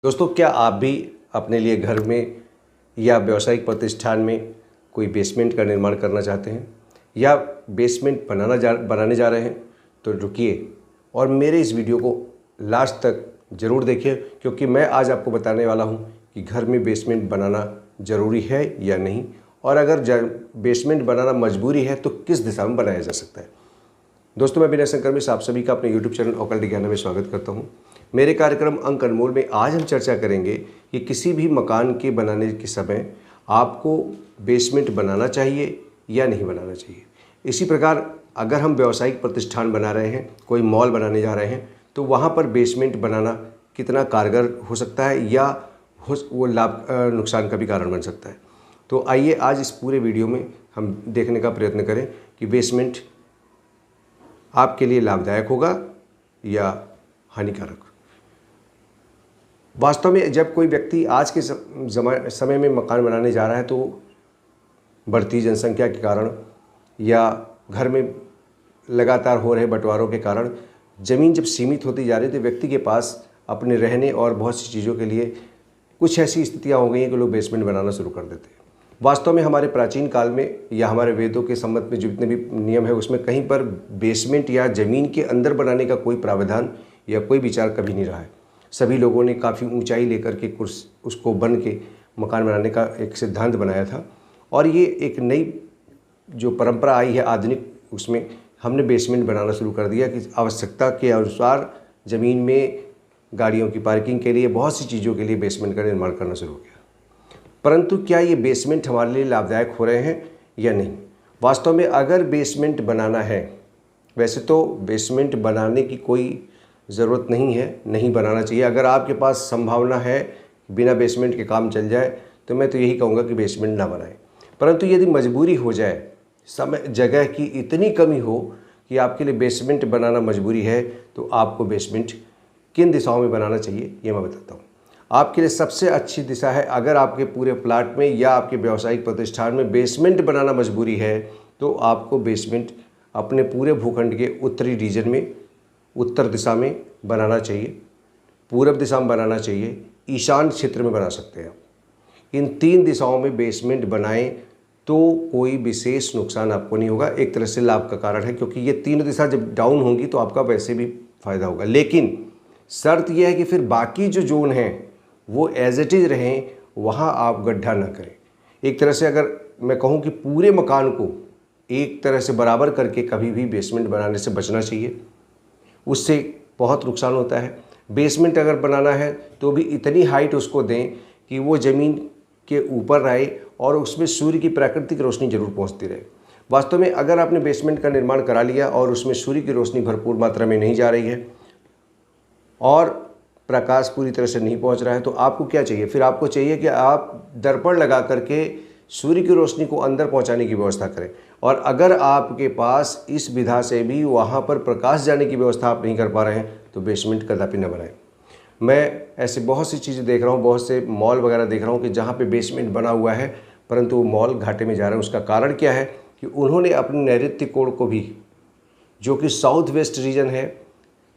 दोस्तों, क्या आप भी अपने लिए घर में या व्यावसायिक प्रतिष्ठान में कोई बेसमेंट का निर्माण करना चाहते हैं या बेसमेंट बनाने जा रहे हैं? तो रुकिए और मेरे इस वीडियो को लास्ट तक ज़रूर देखिए, क्योंकि मैं आज आपको बताने वाला हूं कि घर में बेसमेंट बनाना ज़रूरी है या नहीं, और अगर बेसमेंट बनाना मजबूरी है तो किस दिशा में बनाया जा सकता है। दोस्तों, मैं विनय शंकर मिश्र आप सभी का अपने यूट्यूब चैनल ऑकल्ट ज्ञान में स्वागत करता हूं। मेरे कार्यक्रम अंक अनमोल में आज हम चर्चा करेंगे कि किसी भी मकान के बनाने के समय आपको बेसमेंट बनाना चाहिए या नहीं बनाना चाहिए। इसी प्रकार अगर हम व्यावसायिक प्रतिष्ठान बना रहे हैं, कोई मॉल बनाने जा रहे हैं, तो वहाँ पर बेसमेंट बनाना कितना कारगर हो सकता है या वो नुकसान का भी कारण बन सकता है। तो आइए आज इस पूरे वीडियो में हम देखने का प्रयत्न करें कि बेसमेंट आपके लिए लाभदायक होगा या हानिकारक। वास्तव में जब कोई व्यक्ति आज के समय में मकान बनाने जा रहा है, तो बढ़ती जनसंख्या के कारण या घर में लगातार हो रहे बंटवारों के कारण ज़मीन जब सीमित होती जा रही है, तो व्यक्ति के पास अपने रहने और बहुत सी चीज़ों के लिए कुछ ऐसी स्थितियाँ हो गई हैं कि लोग बेसमेंट बनाना शुरू कर देते हैं। वास्तव में हमारे प्राचीन काल में या हमारे वेदों के संबंध में जितने भी नियम है, उसमें कहीं पर बेसमेंट या ज़मीन के अंदर बनाने का कोई प्रावधान या कोई विचार कभी नहीं रहा है। सभी लोगों ने काफ़ी ऊंचाई लेकर के उसको बन के मकान बनाने का एक सिद्धांत बनाया था, और ये एक नई जो परंपरा आई है आधुनिक, उसमें हमने बेसमेंट बनाना शुरू कर दिया कि आवश्यकता के अनुसार ज़मीन में गाड़ियों की पार्किंग के लिए, बहुत सी चीज़ों के लिए बेसमेंट का निर्माण करना शुरू किया। परंतु क्या ये बेसमेंट हमारे लिए लाभदायक हो रहे हैं या नहीं? वास्तव में अगर बेसमेंट बनाना है, वैसे तो बेसमेंट बनाने की कोई ज़रूरत नहीं है, नहीं बनाना चाहिए। अगर आपके पास संभावना है बिना बेसमेंट के काम चल जाए, तो मैं तो यही कहूँगा कि बेसमेंट ना बनाएं। परंतु यदि मजबूरी हो जाए, समय जगह की इतनी कमी हो कि आपके लिए बेसमेंट बनाना मजबूरी है, तो आपको बेसमेंट किन दिशाओं में बनाना चाहिए ये मैं बताता हूँ। आपके लिए सबसे अच्छी दिशा है, अगर आपके पूरे प्लाट में या आपके व्यावसायिक प्रतिष्ठान में बेसमेंट बनाना मजबूरी है, तो आपको बेसमेंट अपने पूरे भूखंड के उत्तरी रीजन में, उत्तर दिशा में बनाना चाहिए, पूरब दिशा में बनाना चाहिए, ईशान क्षेत्र में बना सकते हैं। इन तीन दिशाओं में बेसमेंट बनाएं तो कोई विशेष नुकसान आपको नहीं होगा। एक तरह से लाभ का कारण है, क्योंकि ये तीनों दिशा जब डाउन होंगी तो आपका वैसे भी फायदा होगा। लेकिन शर्त यह है कि फिर बाकी जो जोन हैं वो एज इट इज़ रहें, वहाँ आप गड्ढा ना करें। एक तरह से अगर मैं कहूँ कि पूरे मकान को एक तरह से बराबर करके कभी भी बेसमेंट बनाने से बचना चाहिए, उससे बहुत नुकसान होता है। बेसमेंट अगर बनाना है तो भी इतनी हाइट उसको दें कि वो ज़मीन के ऊपर रहे और उसमें सूर्य की प्राकृतिक रोशनी जरूर पहुंचती रहे। वास्तव में अगर आपने बेसमेंट का निर्माण करा लिया और उसमें सूर्य की रोशनी भरपूर मात्रा में नहीं जा रही है और प्रकाश पूरी तरह से नहीं पहुंच रहा है, तो आपको क्या चाहिए? फिर आपको चाहिए कि आप दर्पण लगा करके सूर्य की रोशनी को अंदर पहुंचाने की व्यवस्था करें। और अगर आपके पास इस विधा से भी वहां पर प्रकाश जाने की व्यवस्था आप नहीं कर पा रहे हैं, तो बेसमेंट कदापि न बनाएं। मैं ऐसे बहुत सी चीज़ें देख रहा हूँ, बहुत से मॉल वगैरह देख रहा हूँ कि जहाँ पे बेसमेंट बना हुआ है, परंतु वो मॉल घाटे में जा रहे हैं। उसका कारण क्या है कि उन्होंने अपने नैऋत्य कोण को भी, जो कि साउथ वेस्ट रीजन है,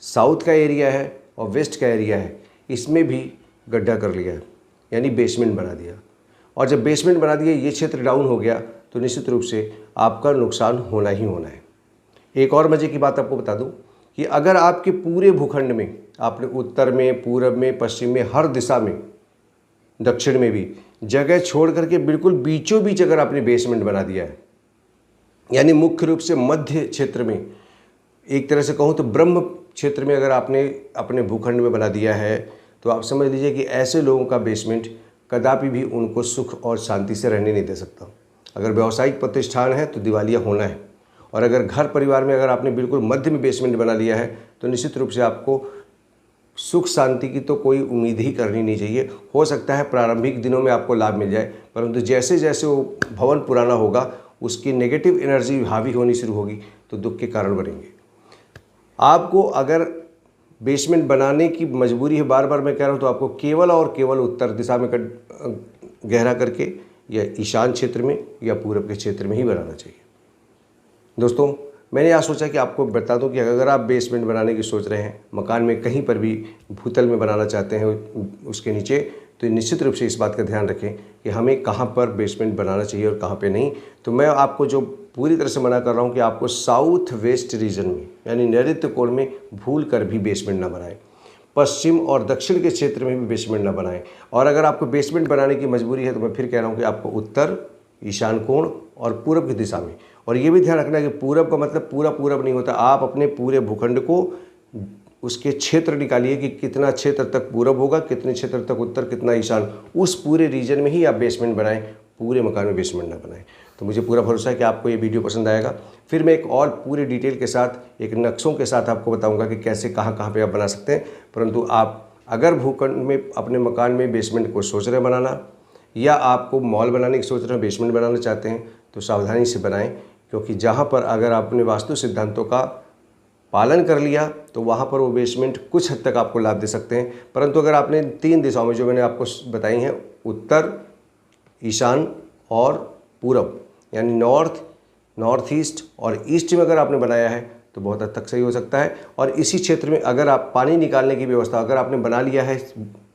साउथ का एरिया है और वेस्ट का एरिया है, इसमें भी गड्ढा कर लिया है, यानी बेसमेंट बना दिया। और जब बेसमेंट बना दिया, ये क्षेत्र डाउन हो गया, तो निश्चित रूप से आपका नुकसान होना ही होना है। एक और मज़े की बात आपको बता दूं कि अगर आपके पूरे भूखंड में आपने उत्तर में, पूरब में, पश्चिम में, हर दिशा में, दक्षिण में भी जगह छोड़ करके बिल्कुल बीचों बीच अगर आपने बेसमेंट बना दिया है, यानी मुख्य रूप से मध्य क्षेत्र में, एक तरह से कहूँ तो ब्रह्म क्षेत्र में अगर आपने अपने भूखंड में बना दिया है, तो आप समझ लीजिए कि ऐसे लोगों का बेसमेंट कदापि भी उनको सुख और शांति से रहने नहीं दे सकता। अगर व्यावसायिक प्रतिष्ठान है तो दिवालिया होना है, और अगर घर परिवार में अगर आपने बिल्कुल मध्य में बेसमेंट बना लिया है, तो निश्चित रूप से आपको सुख शांति की तो कोई उम्मीद ही करनी नहीं चाहिए। हो सकता है प्रारंभिक दिनों में आपको लाभ मिल जाए, परंतु जैसे जैसे वो भवन पुराना होगा, उसकी नेगेटिव एनर्जी हावी होनी शुरू होगी, तो दुख के कारण बनेंगे। आपको अगर बेसमेंट बनाने की मजबूरी है, बार बार मैं कह रहा हूँ, तो आपको केवल और केवल उत्तर दिशा में गहरा करके या ईशान क्षेत्र में या पूरब के क्षेत्र में ही बनाना चाहिए। दोस्तों, मैंने आज सोचा कि आपको बता दूं कि अगर आप बेसमेंट बनाने की सोच रहे हैं, मकान में कहीं पर भी भूतल में बनाना चाहते हैं उसके नीचे, तो निश्चित रूप से इस बात का ध्यान रखें कि हमें कहाँ पर बेसमेंट बनाना चाहिए और कहाँ पे नहीं। तो मैं आपको जो पूरी तरह से मना कर रहा हूँ कि आपको साउथ वेस्ट रीजन में यानी नैऋत्य कोण में भूल कर भी बेसमेंट ना बनाएं, पश्चिम और दक्षिण के क्षेत्र में भी बेसमेंट ना बनाएं। और अगर आपको बेसमेंट बनाने की मजबूरी है तो मैं फिर कह रहा हूँ कि आपको उत्तर, ईशान कोण और पूरब की दिशा में, और ये भी ध्यान रखना है कि पूरब का मतलब पूरा पूरब नहीं होता। आप अपने पूरे भूखंड को उसके क्षेत्र निकालिए कि कितना क्षेत्र तक पूरब होगा, कितने क्षेत्र तक उत्तर, कितना ईशान, उस पूरे रीजन में ही आप बेसमेंट बनाएं, पूरे मकान में बेसमेंट ना बनाएं। तो मुझे पूरा भरोसा है कि आपको ये वीडियो पसंद आएगा। फिर मैं एक और पूरी डिटेल के साथ, एक नक्शों के साथ आपको बताऊंगा कि कैसे कहाँ कहाँ पे आप बना सकते हैं। परंतु आप अगर भूखंड में अपने मकान में बेसमेंट को सोच रहे हैं बनाना, या आपको मॉल बनाने की सोच रहे हैं, बेसमेंट बनाना चाहते हैं, तो सावधानी से बनाएं, क्योंकि जहाँ पर अगर आपने वास्तु सिद्धांतों का पालन कर लिया तो वहाँ पर वो बेसमेंट कुछ हद तक आपको लाभ दे सकते हैं। परंतु अगर आपने 3 दिशाओं में जो मैंने आपको बताई हैं, उत्तर, ईशान और पूरब, यानी नॉर्थ, नॉर्थ ईस्ट और ईस्ट में अगर आपने बनाया है तो बहुत हद तक सही हो सकता है। और इसी क्षेत्र में अगर आप पानी निकालने की व्यवस्था, अगर आपने बना लिया है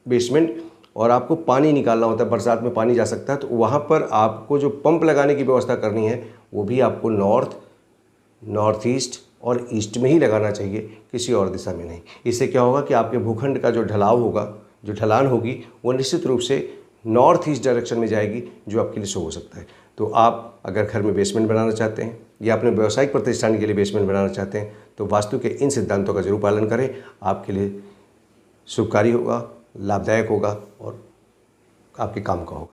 बेसमेंट और आपको पानी निकालना होता है, बरसात में पानी जा सकता है, तो वहाँ पर आपको जो पंप लगाने की व्यवस्था करनी है वो भी आपको नॉर्थ, नॉर्थ ईस्ट और ईस्ट में ही लगाना चाहिए, किसी और दिशा में नहीं। इससे क्या होगा कि आपके भूखंड का जो ढलाव होगा, जो ढलान होगी, वो निश्चित रूप से नॉर्थ ईस्ट डायरेक्शन में जाएगी, जो आपके लिए शुभ हो सकता है। तो आप अगर घर में बेसमेंट बनाना चाहते हैं या अपने व्यावसायिक प्रतिष्ठान के लिए बेसमेंट बनाना चाहते हैं तो वास्तु के इन सिद्धांतों का जरूर पालन करें। आपके लिए शुभकारी होगा, लाभदायक होगा और आपके काम का होगा।